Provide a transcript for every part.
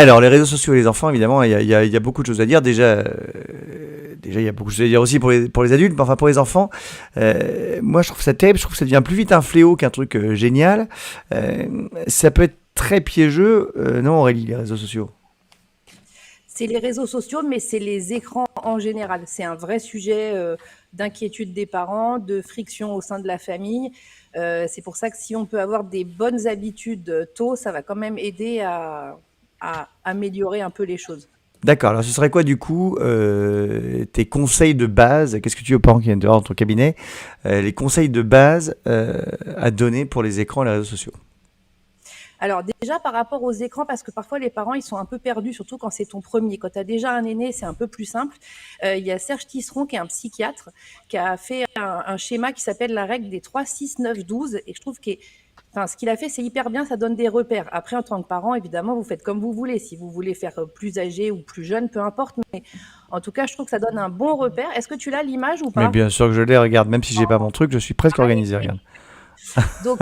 Alors, les réseaux sociaux et les enfants, évidemment, il y a beaucoup de choses à dire. Déjà, il y a beaucoup de choses à dire aussi pour les adultes, mais enfin pour les enfants, moi je trouve ça terrible, je trouve que ça devient plus vite un fléau qu'un truc génial. Ça peut être très piégeux, non Aurélie, les réseaux sociaux? C'est les réseaux sociaux, mais c'est les écrans en général. C'est un vrai sujet d'inquiétude des parents, de friction au sein de la famille. C'est pour ça que si on peut avoir des bonnes habitudes tôt, ça va quand même aider à améliorer un peu les choses. D'accord, alors ce serait quoi du coup tes conseils de base? Qu'est-ce que tu veux aux parents qui viennent dehors dans ton cabinet? Les conseils de base à donner pour les écrans et les réseaux sociaux. Alors déjà par rapport aux écrans, parce que parfois les parents ils sont un peu perdus, surtout quand c'est ton premier. Quand tu as déjà un aîné, c'est un peu plus simple. Il y a Serge Tisseron qui est un psychiatre qui a fait un schéma qui s'appelle la règle des 3, 6, 9, 12 et je trouve que enfin, ce qu'il a fait, c'est hyper bien, ça donne des repères. Après, en tant que parent, évidemment, vous faites comme vous voulez. Si vous voulez faire plus âgé ou plus jeune, peu importe. Mais en tout cas, je trouve que ça donne un bon repère. Est-ce que tu l'as l'image ou Mais pas? bien sûr que je les regarde, même si j'ai pas mon truc, je suis presque organisé, regarde. Donc,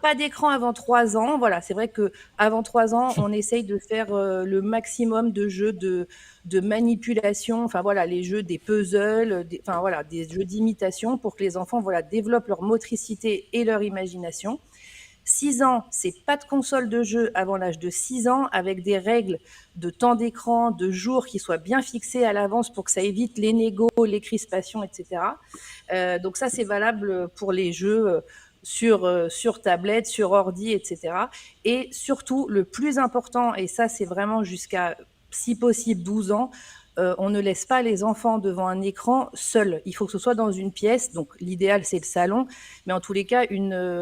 pas d'écran avant 3 ans. Voilà, c'est vrai que avant 3 ans, on essaye de faire le maximum de jeux de manipulation. Enfin voilà, les jeux des puzzles, enfin voilà, des jeux d'imitation pour que les enfants voilà développent leur motricité et leur imagination. 6 ans, c'est pas de console de jeu avant l'âge de 6 ans, avec des règles de temps d'écran, de jours qui soient bien fixées à l'avance pour que ça évite les négos, les crispations, etc. Donc ça, c'est valable pour les jeux sur tablette, sur ordi, etc. Et surtout, le plus important, et ça c'est vraiment jusqu'à, si possible, 12 ans, on ne laisse pas les enfants devant un écran seuls. Il faut que ce soit dans une pièce, donc l'idéal c'est le salon, mais en tous les cas,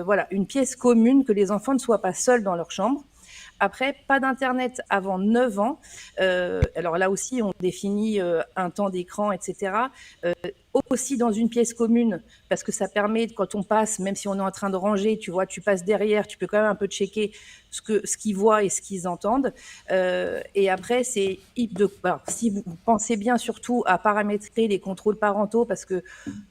voilà, une pièce commune, que les enfants ne soient pas seuls dans leur chambre. Après, pas d'internet avant 9 ans. Alors là aussi, on définit un temps d'écran, etc. Euh, Aussi dans une pièce commune, parce que ça permet, quand on passe, même si on est en train de ranger, tu vois, tu passes derrière, tu peux quand même un peu checker ce qu'ils voient et ce qu'ils entendent. Et après, alors, si vous pensez bien surtout à paramétrer les contrôles parentaux, parce que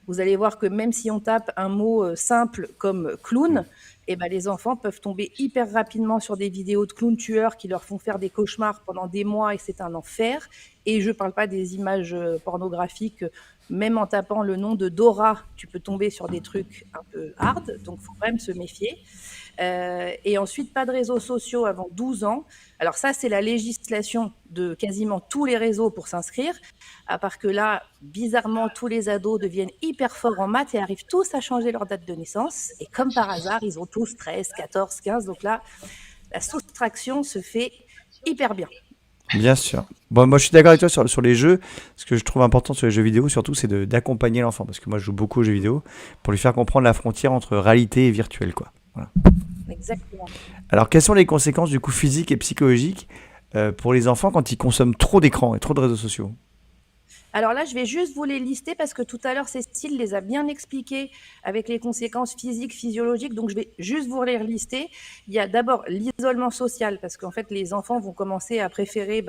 vous allez voir que même si on tape un mot simple comme clown, eh ben, les enfants peuvent tomber hyper rapidement sur des vidéos de clowns tueurs qui leur font faire des cauchemars pendant des mois et c'est un enfer. Et je ne parle pas des images pornographiques. Même en tapant le nom de Dora, tu peux tomber sur des trucs un peu hard, donc il faut quand même se méfier. Et ensuite, pas de réseaux sociaux avant 12 ans. Alors ça, c'est la législation de quasiment tous les réseaux pour s'inscrire. À part que là, bizarrement, tous les ados deviennent hyper forts en maths et arrivent tous à changer leur date de naissance. Et comme par hasard, ils ont tous 13, 14, 15. Donc là, la soustraction se fait hyper bien. Bien sûr. Bon, moi je suis d'accord avec toi sur les jeux. Ce que je trouve important sur les jeux vidéo, surtout, c'est d'accompagner l'enfant. Parce que moi je joue beaucoup aux jeux vidéo pour lui faire comprendre la frontière entre réalité et virtuel, quoi. Voilà. Exactement. Alors, quelles sont les conséquences du coup physiques et psychologiques pour les enfants quand ils consomment trop d'écrans et trop de réseaux sociaux? Alors là, je vais juste vous les lister parce que tout à l'heure, Cécile les a bien expliquées avec les conséquences physiques, physiologiques. Donc, je vais juste vous les lister. Il y a d'abord l'isolement social parce qu'en fait, les enfants vont commencer à préférer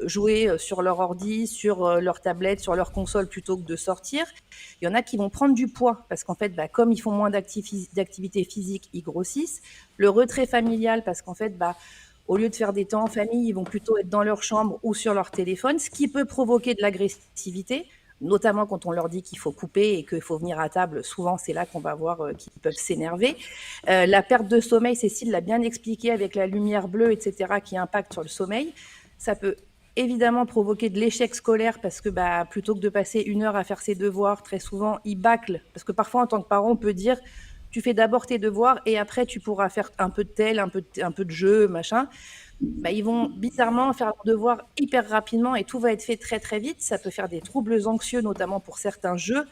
jouer sur leur ordi, sur leur tablette, sur leur console plutôt que de sortir. Il y en a qui vont prendre du poids parce qu'en fait, comme ils font moins d'activité physique, ils grossissent. Le retrait familial parce qu'en fait, au lieu de faire des temps en famille, ils vont plutôt être dans leur chambre ou sur leur téléphone, ce qui peut provoquer de l'agressivité, notamment quand on leur dit qu'il faut couper et qu'il faut venir à table. Souvent, c'est là qu'on va voir qu'ils peuvent s'énerver. La perte de sommeil, Cécile l'a bien expliqué avec la lumière bleue, etc., qui impacte sur le sommeil. Ça peut évidemment provoquer de l'échec scolaire parce que plutôt que de passer 1 heure à faire ses devoirs, très souvent, ils bâclent. Parce que parfois, en tant que parent, on peut dire tu fais d'abord tes devoirs et après tu pourras faire un peu de tel, un peu de jeu, machin. Ils vont bizarrement faire leurs devoirs hyper rapidement et tout va être fait très très vite. Ça peut faire des troubles anxieux, notamment pour certains jeux.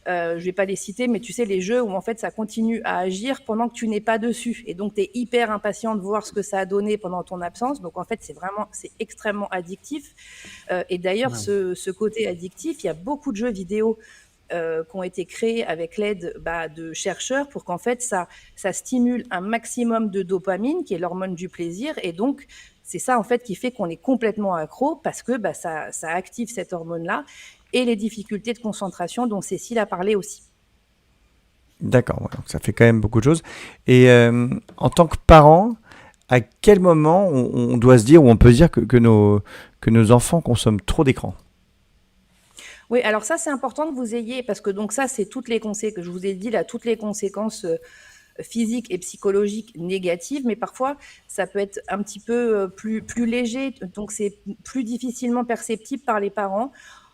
Je ne vais pas les citer, mais tu sais, les jeux où en fait ça continue à agir pendant que tu n'es pas dessus. Et donc tu es hyper impatient de voir ce que ça a donné pendant ton absence. Donc en fait, c'est extrêmement addictif. Et d'ailleurs, ce côté addictif, il y a beaucoup de jeux vidéo qui ont été créés avec l'aide de chercheurs pour qu'en fait ça stimule un maximum de dopamine, qui est l'hormone du plaisir, et donc c'est ça en fait qui fait qu'on est complètement accro parce que ça active cette hormone-là et les difficultés de concentration dont Cécile a parlé aussi. D'accord, ouais, donc ça fait quand même beaucoup de choses. Et en tant que parent, à quel moment on doit se dire, ou on peut se dire que nos enfants consomment trop d'écran? Oui, alors ça, c'est important que vous ayez, parce que donc ça, c'est toutes les conséquences que je vous ai dit là, toutes les conséquences physiques et psychologiques négatives, mais parfois ça peut être un petit peu plus léger, donc c'est plus difficilement perceptible par les parents.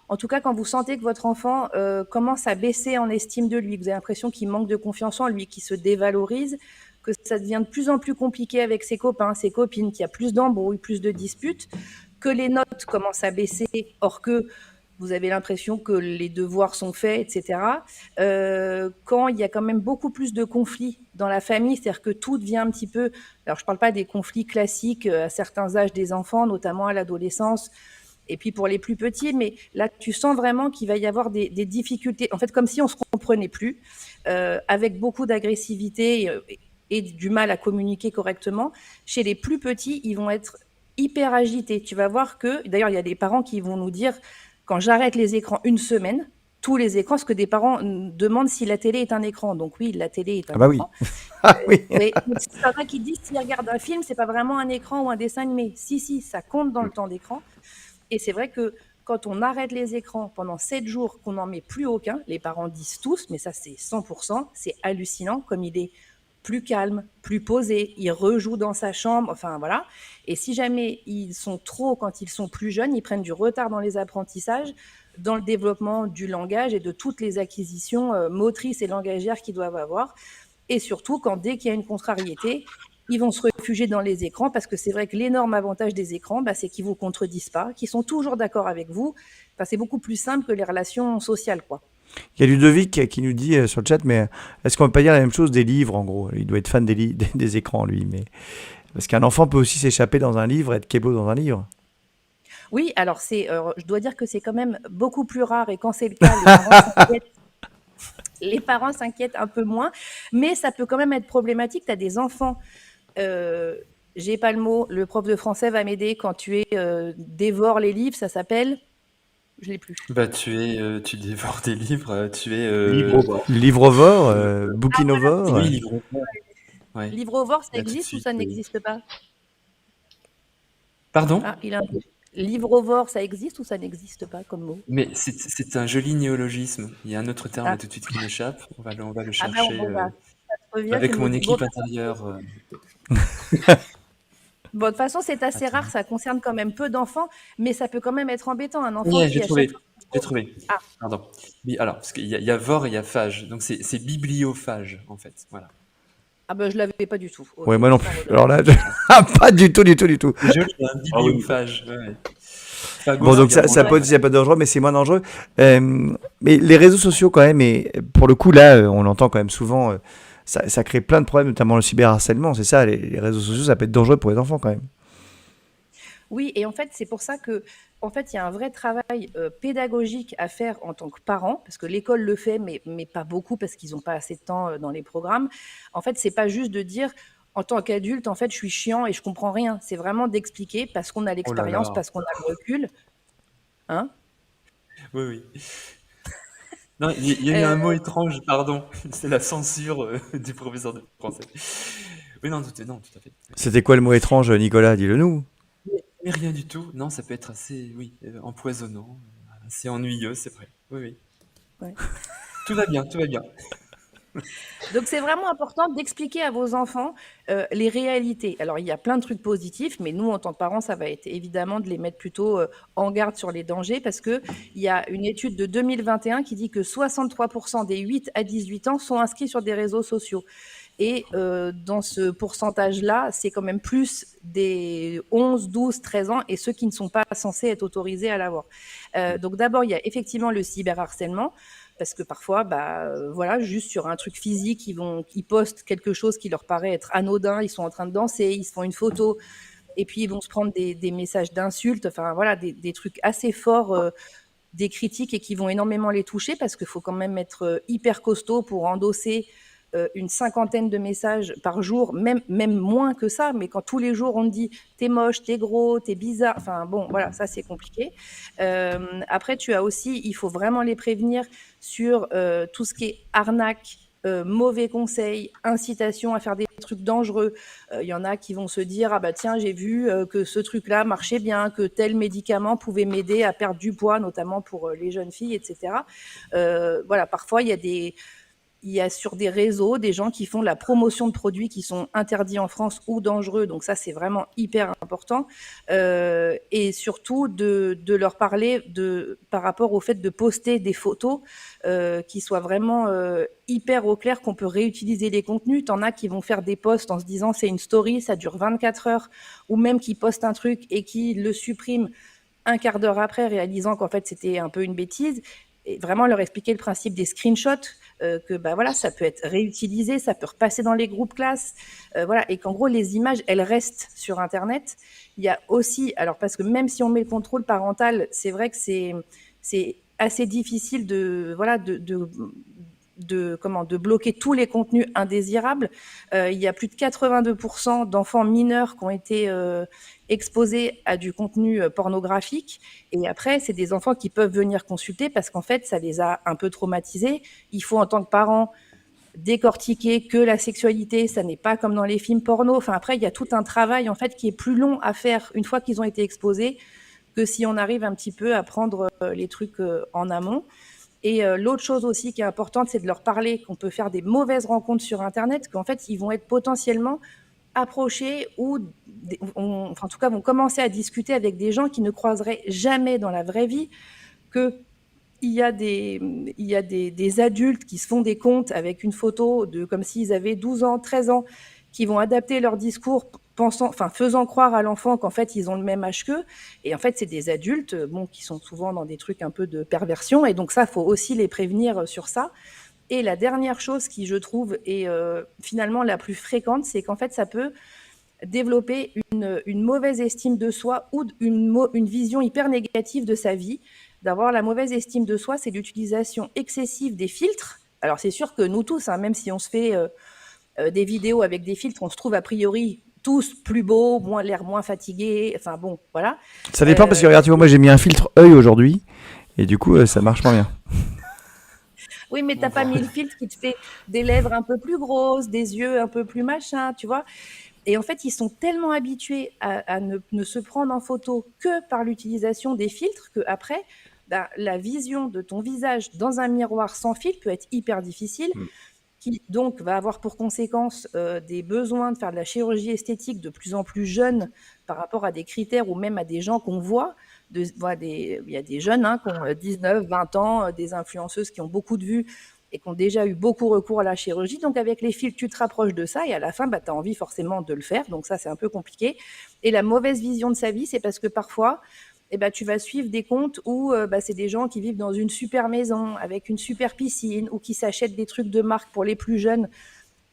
En tout cas, quand vous sentez que votre enfant commence à baisser en estime de lui, que vous avez l'impression qu'il manque de confiance en lui, qu'il se dévalorise, que ça devient de plus en plus compliqué avec ses copains, ses copines, qu'il y a plus d'embrouilles, plus de disputes, que les notes commencent à baisser, or que vous avez l'impression que les devoirs sont faits, etc. Quand il y a quand même beaucoup plus de conflits dans la famille, c'est-à-dire que tout devient un petit peu... Alors, je ne parle pas des conflits classiques à certains âges des enfants, notamment à l'adolescence, et puis pour les plus petits, mais là, tu sens vraiment qu'il va y avoir des difficultés, en fait, comme si on ne se comprenait plus, avec beaucoup d'agressivité et du mal à communiquer correctement. Chez les plus petits, ils vont être hyper agités. Tu vas voir que, d'ailleurs, il y a des parents qui vont nous dire, quand j'arrête les écrans une semaine, tous les écrans, parce que des parents demandent si la télé est un écran. Donc oui, la télé est Ah un bah oui. écran. Ah oui. Oui, il y en a qui disent s'ils regardent un film, c'est pas vraiment un écran ou un dessin animé. Si, si, ça compte dans le temps d'écran. Et c'est vrai que quand on arrête les écrans pendant 7 jours, qu'on n'en met plus aucun, les parents disent tous, mais ça c'est 100%, c'est hallucinant comme il est plus calme, plus posé, il rejoue dans sa chambre, enfin voilà. Et si jamais ils sont trop, quand ils sont plus jeunes, ils prennent du retard dans les apprentissages, dans le développement du langage et de toutes les acquisitions motrices et langagières qu'ils doivent avoir. Et surtout, quand dès qu'il y a une contrariété, ils vont se réfugier dans les écrans parce que c'est vrai que l'énorme avantage des écrans, bah, c'est qu'ils ne vous contredisent pas, qu'ils sont toujours d'accord avec vous. Enfin, c'est beaucoup plus simple que les relations sociales, quoi. Il y a Ludovic qui nous dit sur le chat, mais est-ce qu'on peut pas dire la même chose des livres en gros? Il doit être fan des écrans lui, mais parce qu'un enfant peut aussi s'échapper dans un livre, être kéblo dans un livre. Oui, alors je dois dire que c'est quand même beaucoup plus rare et quand c'est le cas, les parents s'inquiètent. Les parents s'inquiètent un peu moins, mais ça peut quand même être problématique. Tu as des enfants, j'ai pas le mot, le prof de français va m'aider quand tu dévores les livres, ça s'appelle, je l'ai plus. Bah, tu dévores des livres, tu es. Livrovore, bouquinovore. Oui, livre. Ouais. Livre-au-vore, ça Là, tout de existe ou suite. ça n'existe pas? Pardon? Ah, livre-au-vore, ça existe ou ça n'existe pas comme mot? Mais c'est un joli néologisme. Il y a un autre terme Ah, là tout de suite qui m'échappe. On va le ah ben, chercher ça te revient, tu avec me le mon dis. équipe intérieure. Bon, de toute façon, c'est assez rare, Attends. ça concerne quand même peu d'enfants, mais ça peut quand même être embêtant. Un enfant Ouais, qui, j'ai à trouvé. chaque fois... J'ai trouvé. Ah, Pardon. Oui, alors, parce qu'il y a vor et il y a phage. Donc c'est bibliophage, en fait. Voilà. ah ben, je l'avais pas du tout. Ok, Ouais, moi non sans plus. regret. Alors là, pas du tout, du tout, du tout. C'est joli, un bibliophage. Ouais. Bon, Phagos donc également. ça peut être, c'est pas dangereux, mais c'est moins dangereux. Mais les réseaux sociaux, quand même, et pour le coup, là, on l'entend quand même souvent, ça crée plein de problèmes, notamment le cyberharcèlement. C'est ça, les réseaux sociaux, ça peut être dangereux pour les enfants, quand même. Oui, et en fait, c'est pour ça que, en fait, il y a un vrai travail pédagogique à faire en tant que parent, parce que l'école le fait, mais pas beaucoup, parce qu'ils n'ont pas assez de temps dans les programmes. En fait, c'est pas juste de dire, en tant qu'adulte, en fait, je suis chiant et je comprends rien. C'est vraiment d'expliquer, parce qu'on a Oh là l'expérience, là. parce qu'on a le recul. Hein. Oui, oui. Non, il y a eu un mot étrange, pardon. C'est la censure du professeur de français. Oui, non, non, tout à fait. C'était quoi le mot étrange, Nicolas? Dis-le nous. Mais rien du tout. Non, ça peut être assez, oui, empoisonnant, assez ennuyeux, c'est vrai. Oui, oui. Ouais. Tout va bien, tout va bien. Donc, c'est vraiment important d'expliquer à vos enfants les réalités. Alors, il y a plein de trucs positifs, mais nous, en tant que parents, ça va être évidemment de les mettre plutôt en garde sur les dangers parce qu'il y a une étude de 2021 qui dit que 63% des 8 à 18 ans sont inscrits sur des réseaux sociaux. Et dans ce pourcentage-là, c'est quand même plus des 11, 12, 13 ans et ceux qui ne sont pas censés être autorisés à l'avoir. Donc d'abord, il y a effectivement le cyberharcèlement, parce que parfois, voilà, juste sur un truc physique, ils postent quelque chose qui leur paraît être anodin, ils sont en train de danser, ils se font une photo, et puis ils vont se prendre des messages d'insultes, enfin voilà, des trucs assez forts, des critiques et qui vont énormément les toucher, parce qu'il faut quand même être hyper costaud pour endosser une cinquantaine de messages par jour, même moins que ça, mais quand tous les jours on te dit t'es moche, t'es gros, t'es bizarre, enfin bon, voilà, ça c'est compliqué. Après, tu as aussi, il faut vraiment les prévenir sur tout ce qui est arnaque, mauvais conseils, incitation à faire des trucs dangereux. Il y en a qui vont se dire ah bah tiens j'ai vu que ce truc-là marchait bien, que tel médicament pouvait m'aider à perdre du poids, notamment pour les jeunes filles, etc. Voilà, parfois il y a sur des réseaux des gens qui font la promotion de produits qui sont interdits en France ou dangereux. Donc ça, c'est vraiment hyper important. Et surtout de leur parler par rapport au fait de poster des photos qui soient vraiment hyper au clair, qu'on peut réutiliser les contenus. T'en as qui vont faire des posts en se disant c'est une story, ça dure 24 heures, ou même qui postent un truc et qui le suppriment un quart d'heure après, réalisant qu'en fait c'était un peu une bêtise. Et vraiment leur expliquer le principe des screenshots, que bah voilà, ça peut être réutilisé, ça peut repasser dans les groupes classes, voilà, et qu'en gros les images elles restent sur Internet. Il y a aussi, alors parce que même si on met le contrôle parental, c'est vrai que c'est assez difficile de bloquer tous les contenus indésirables. Il y a plus de 82% d'enfants mineurs qui ont été exposés à du contenu pornographique. Et après, c'est des enfants qui peuvent venir consulter parce qu'en fait, ça les a un peu traumatisés. Il faut, en tant que parent, décortiquer que la sexualité, ça n'est pas comme dans les films porno. Enfin, après, il y a tout un travail en fait qui est plus long à faire une fois qu'ils ont été exposés que si on arrive un petit peu à prendre les trucs en amont. Et l'autre chose aussi qui est importante, c'est de leur parler qu'on peut faire des mauvaises rencontres sur Internet, qu'en fait, ils vont être potentiellement approchés ou, en tout cas, vont commencer à discuter avec des gens qui ne croiseraient jamais dans la vraie vie, qu'il y a des adultes qui se font des comptes avec une photo comme s'ils avaient 12 ans, 13 ans, qui vont adapter leur discours faisant croire à l'enfant qu'en fait ils ont le même âge qu'eux, et en fait c'est des adultes qui sont souvent dans des trucs un peu de perversion, et donc ça faut aussi les prévenir sur ça. Et la dernière chose qui je trouve est finalement la plus fréquente, c'est qu'en fait ça peut développer une mauvaise estime de soi ou une vision hyper négative de sa vie. D'avoir la mauvaise estime de soi, c'est l'utilisation excessive des filtres. Alors c'est sûr que nous tous, même si on se fait des vidéos avec des filtres, on se trouve a priori tous plus beaux, l'air moins fatigué, enfin bon, voilà. Ça dépend parce que regarde, tu vois, moi j'ai mis un filtre œil aujourd'hui et du coup ça marche moins bien. Oui, mais t'as pas mis le filtre qui te fait des lèvres un peu plus grosses, des yeux un peu plus machin, tu vois. Et en fait, ils sont tellement habitués à ne se prendre en photo que par l'utilisation des filtres qu'après, la vision de ton visage dans un miroir sans filtre peut être hyper difficile. Qui donc va avoir pour conséquence des besoins de faire de la chirurgie esthétique de plus en plus jeunes par rapport à des critères ou même à des gens qu'on voit. Il y a des jeunes qui ont 19, 20 ans, des influenceuses qui ont beaucoup de vues et qui ont déjà eu beaucoup recours à la chirurgie. Donc avec les filtres, tu te rapproches de ça et à la fin, tu as envie forcément de le faire. Donc ça, c'est un peu compliqué. Et la mauvaise vision de sa vie, c'est parce que parfois, tu vas suivre des comptes où c'est des gens qui vivent dans une super maison, avec une super piscine, ou qui s'achètent des trucs de marque pour les plus jeunes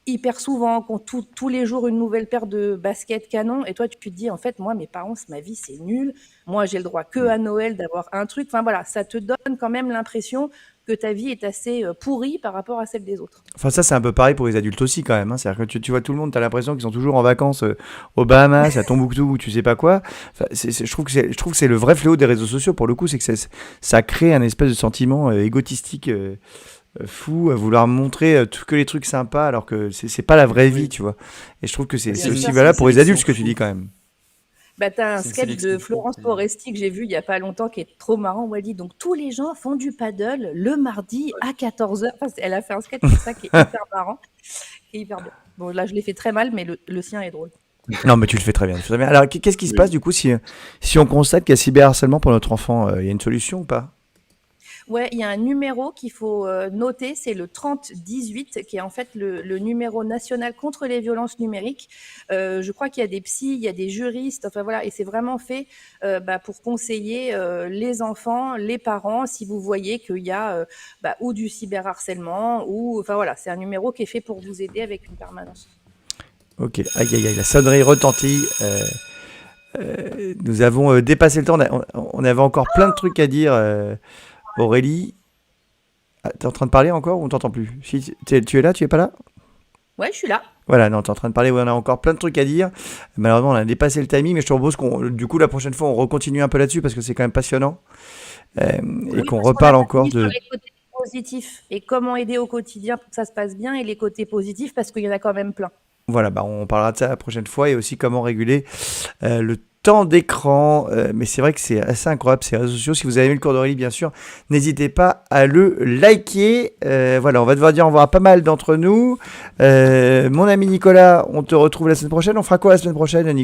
hyper souvent, qui ont tous les jours une nouvelle paire de baskets Canon, et toi tu te dis en fait moi mes parents, ma vie c'est nul, moi j'ai le droit que à Noël d'avoir un truc, enfin voilà, ça te donne quand même l'impression que ta vie est assez pourrie par rapport à celle des autres. Enfin ça c'est un peu pareil pour les adultes aussi quand même, c'est-à-dire que tu vois tout le monde, t'as l'impression qu'ils sont toujours en vacances aux Bahamas, à Tombouctou ou tu sais pas quoi. Enfin, je trouve que c'est le vrai fléau des réseaux sociaux pour le coup, c'est que ça crée un espèce de sentiment égotistique fou à vouloir montrer que les trucs sympas alors que c'est pas la vraie vie, tu vois. Et je trouve que c'est aussi valable pour les adultes ce que tu dis quand même. T'as un sketch de Florence Foresti que j'ai vu il y a pas longtemps qui est trop marrant où elle dit donc tous les gens font du paddle le mardi à 14h. Enfin, elle a fait un sketch comme ça qui est hyper marrant, qui est hyper bien. Bon là je l'ai fait très mal mais le sien est drôle. Non mais tu le fais très bien. Alors qu'est-ce qui se passe du coup si on constate qu'il y a cyberharcèlement pour notre enfant, il y a une solution ou pas ? Ouais, il y a un numéro qu'il faut noter, c'est le 3018, qui est en fait le numéro national contre les violences numériques. Je crois qu'il y a des psys, il y a des juristes, enfin voilà, et c'est vraiment fait pour conseiller les enfants, les parents, si vous voyez qu'il y a ou du cyberharcèlement, ou enfin voilà, c'est un numéro qui est fait pour vous aider avec une permanence. Ok, aïe, la sonnerie retentit. Nous avons dépassé le temps, on avait encore plein de trucs à dire. Aurélie, t'es en train de parler encore ou on t'entend plus ? Si, tu es là, tu es pas là ? Ouais, je suis là. Voilà, non, t'es en train de parler, on a encore plein de trucs à dire. Malheureusement, on a dépassé le timing, mais je te propose du coup, la prochaine fois, on recontinue un peu là-dessus parce que c'est quand même passionnant. Et qu'on reparle encore de... positifs et comment aider au quotidien pour que ça se passe bien et les côtés positifs parce qu'il y en a quand même plein. Voilà, on parlera de ça la prochaine fois et aussi comment réguler le temps d'écran. Mais c'est vrai que c'est assez incroyable ces réseaux sociaux. Si vous avez aimé le cours d'Aurélie, bien sûr, n'hésitez pas à le liker. Voilà, on va devoir dire au revoir à pas mal d'entre nous. Mon ami Nicolas, on te retrouve la semaine prochaine. On fera quoi la semaine prochaine, Nicolas ?